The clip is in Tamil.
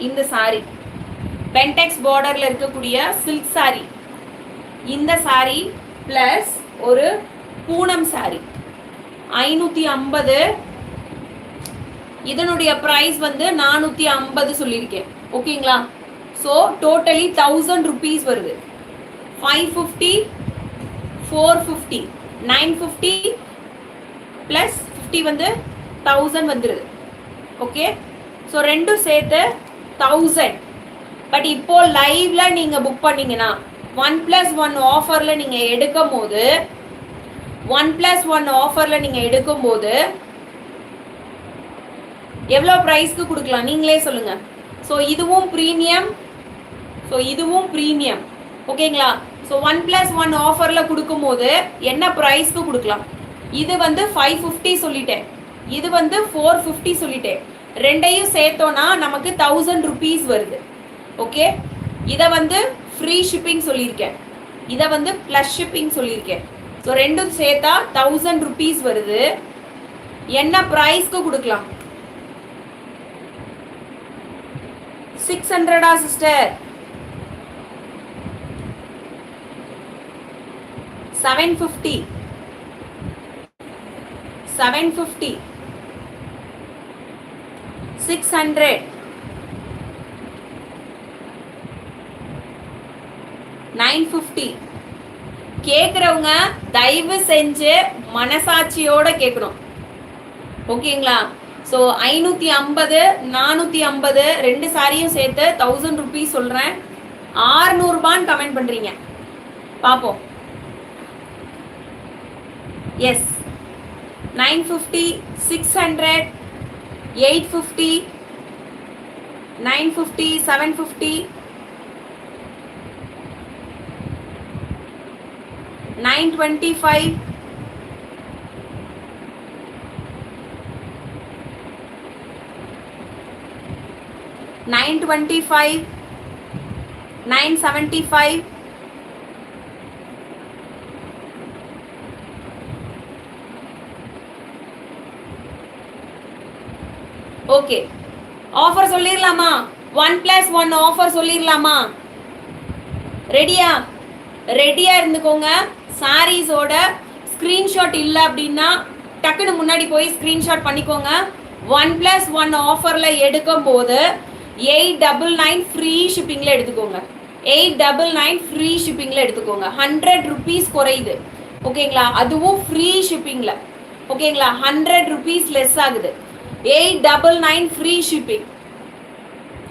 இந்த சாரி பென்டெக்ஸ் பார்டர்ல இருக்கக்கூடிய சில்க் சாரி, இந்த சாரி பிளஸ் ஒரு பூனம் சாரி 550. இதனுடைய பிரைஸ் வந்து 450 சொல்லியிருக்கேன். ஓகேங்களா? ஸோ டோட்டலி 1000 ருபீஸ் வருது. 550, 450, 950 பிளஸ் 50 வந்து 1000 வந்துருது. ஓகே, ஸோ ரெண்டும் சேர்த்து 1000. பட் இப்போ லைவ்ல நீங்க புக் பண்ணீங்கன்னா 1+1 ஆஃபர்ல நீங்க எடுக்கும் போது 1+1 ஆஃபர்ல நீங்க எடுக்கும் போது எவ்வளோ ப்ரைஸ்க்கு கொடுக்கலாம் நீங்களே சொல்லுங்க. ஸோ இதுவும் ப்ரீமியம், ஸோ இதுவும் ப்ரீமியம். ஓகேங்களா? ஸோ 1+1 ஆஃபர்ல கொடுக்கும் போது என்ன ப்ரைஸ்க்கு கொடுக்கலாம்? இது வந்து 550 சொல்லிட்டேன், இது வந்து 450 சொல்லிட்டேன். ரெண்டையும் சேர்த்தோன்னா நமக்கு 1000 ருபீஸ் வருது. ஓகே, இதை வந்து ஃப்ரீ ஷிப்பிங் சொல்லியிருக்கேன், இதை வந்து ப்ளஸ் ஷிப்பிங் சொல்லியிருக்கேன். ஸோ ரெண்டும் சேர்த்தா 1000 ருபீஸ் வருது. என்ன ப்ரைஸ்க்கு கொடுக்கலாம்? 600 சிஸ்டர்? 750, 750, 600, 950. கேட்குறவங்க தயவு செஞ்சு மனசாட்சியோட கேட்கணும். ஓகேங்களா? ஸோ 550, 450 ரெண்டு சாரியும் சேர்த்து 1000 ருபீஸ் சொல்கிறேன். 600 ரூபான்னு கமெண்ட் பண்ணுறீங்க, பார்ப்போம். S, 950, 600, 850, 950, 750, 925, 925, 975, okay. ஆஃபர் சொல்லிடலாமா? 1+1 ஆஃபர் சொல்லிடலாமா? ரெடியா? ரெடியா இருந்துக்கோங்க. சாரீஸோட ஸ்க்ரீன்ஷாட் இல்லை அப்படின்னா டக்குன்னு முன்னாடி போய் ஸ்க்ரீன்ஷாட் பண்ணிக்கோங்க. 1+1 ஆஃபரில் எடுக்கும் போது 899 ஃப்ரீ ஷிப்பிங்கில் எடுத்துக்கோங்க. 899 ஃப்ரீ ஷிப்பிங்கில் எடுத்துக்கோங்க. 100 ருபீஸ் குறையுது. ஓகேங்களா? அதுவும் ஃப்ரீ ஷிப்பிங்கில். ஓகேங்களா? 100 ருபீஸ் லெஸ் ஆகுது. 899 ஃப்ரீ ஷிப்பிங்.